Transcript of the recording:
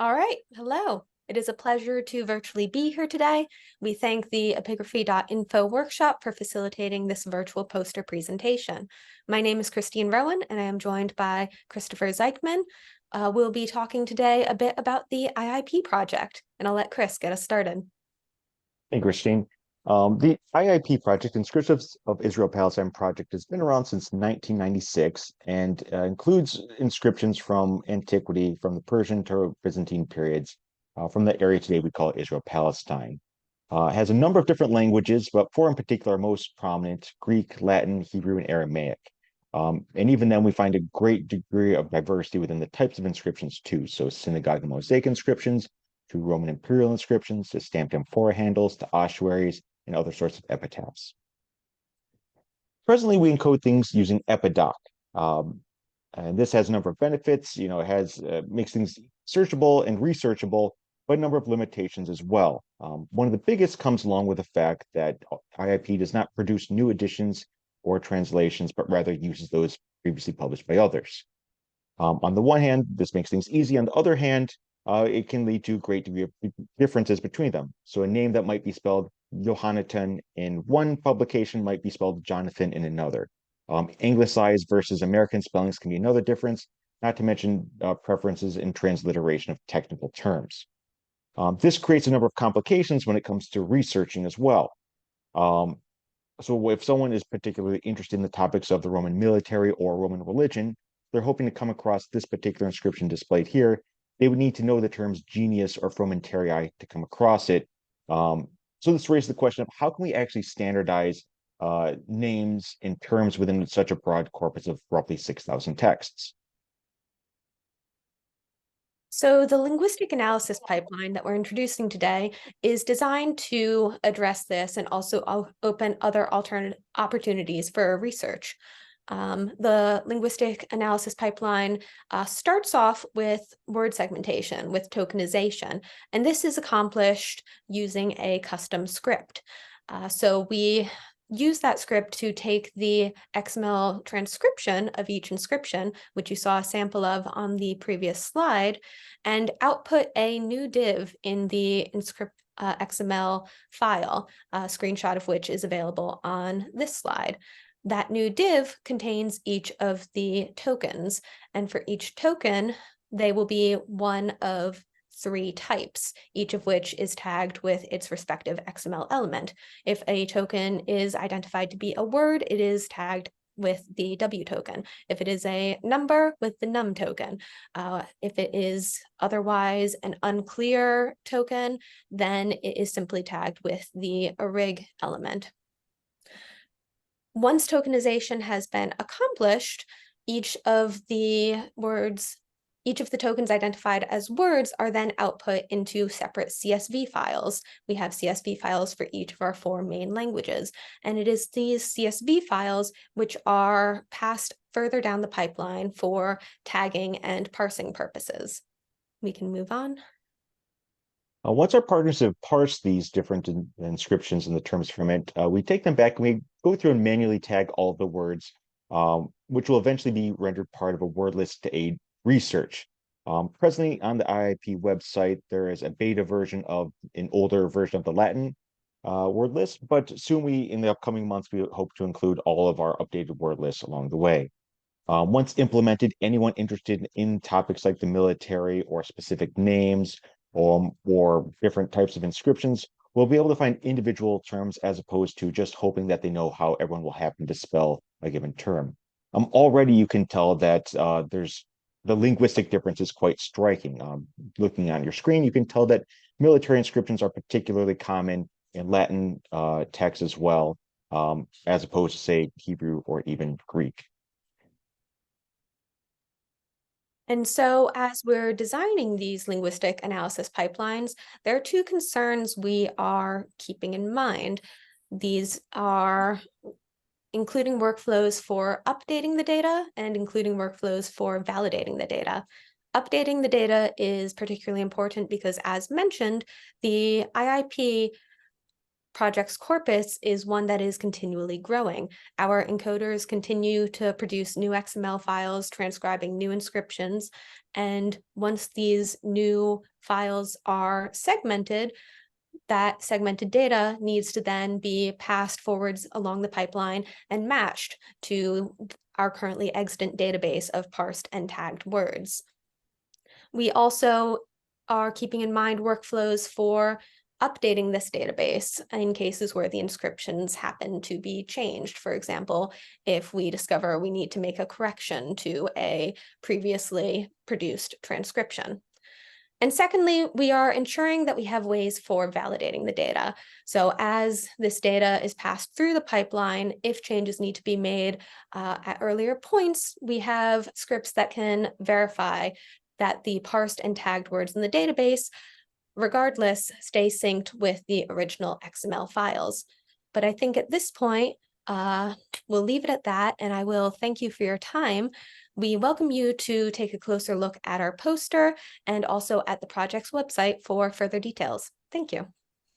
All right, hello. It is a pleasure to virtually be here today. We thank the Epigraphy.info workshop for facilitating this virtual poster presentation. My name is Christine Rowan, and I am joined by Christopher Zeichmann. We'll be talking today a bit about the IIP project, and I'll let Chris get us started. Hey, Christine. The IIP project, Inscriptions of Israel-Palestine project, has been around since 1996 and includes inscriptions from antiquity, from the Persian to Byzantine periods, from the area today we call Israel-Palestine. It has a number of different languages, but four in particular are most prominent: Greek, Latin, Hebrew, and Aramaic. And even then, we find a great degree of diversity within the types of inscriptions too. So synagogue and mosaic inscriptions, to Roman imperial inscriptions, to stamped amphora handles, to ossuaries, and other sorts of epitaphs. Presently, we encode things using Epidoc. And this has a number of benefits. It has makes things searchable and researchable, but a number of limitations as well. One of the biggest comes along with the fact that IIP does not produce new editions or translations, but rather uses those previously published by others. On the one hand, this makes things easy. On the other hand, it can lead to a great degree of differences between them. So a name that might be spelled Johannatan in one publication might be spelled Jonathan in another. Anglicized versus American spellings can be another difference, not to mention preferences in transliteration of technical terms. This creates a number of complications when it comes to researching as well. So if someone is particularly interested in the topics of the Roman military or Roman religion, they're hoping to come across this particular inscription displayed here, they would need to know the terms genius or frumentarii to come across it. So this raises the question of how can we actually standardize names and terms within such a broad corpus of roughly 6,000 texts? So the linguistic analysis pipeline that we're introducing today is designed to address this and also open other alternative opportunities for research. The linguistic analysis pipeline starts off with word segmentation, with tokenization, and this is accomplished using a custom script. So we use that script to take the XML transcription of each inscription, which you saw a sample of on the previous slide, and output a new div in the XML file, a screenshot of which is available on this slide. That new div contains each of the tokens, and for each token, they will be one of three types, each of which is tagged with its respective XML element. If a token is identified to be a word, it is tagged with the W token. If it is a number, with the num token. If it is otherwise an unclear token, then it is simply tagged with the arig element. Once tokenization has been accomplished, each of the tokens identified as words are then output into separate CSV files. We have CSV files for each of our four main languages, and it is these CSV files which are passed further down the pipeline for tagging and parsing purposes. We can move on. Once our partners have parsed these different inscriptions and the terms from it, we take them back and we go through and manually tag all of the words, which will eventually be rendered part of a word list to aid research. Presently on the IIP website, there is a beta version of an older version of the Latin word list, but soon in the upcoming months, we hope to include all of our updated word lists along the way. Once implemented, anyone interested in topics like the military or specific names or different types of inscriptions will be able to find individual terms as opposed to just hoping that they know how everyone will happen to spell a given term. Already you can tell that there's the linguistic difference is quite striking. Looking on your screen, you can tell that military inscriptions are particularly common in Latin texts as well, as opposed to, say, Hebrew or even Greek. And so as we're designing these linguistic analysis pipelines, there are two concerns we are keeping in mind. These are including workflows for updating the data and including workflows for validating the data. Updating the data is particularly important because, as mentioned, the IIP project's corpus is one that is continually growing. Our encoders continue to produce new XML files transcribing new inscriptions, and once these new files are segmented, that segmented data needs to then be passed forwards along the pipeline and matched to our currently extant database of parsed and tagged words. We also are keeping in mind workflows for updating this database in cases where the inscriptions happen to be changed. For example, if we discover we need to make a correction to a previously produced transcription. And secondly, we are ensuring that we have ways for validating the data. So as this data is passed through the pipeline, if changes need to be made at earlier points, we have scripts that can verify that the parsed and tagged words in the database, regardless, stay synced with the original XML files. But I think at this point, we'll leave it at that, and I will thank you for your time. We welcome you to take a closer look at our poster and also at the project's website for further details. Thank you.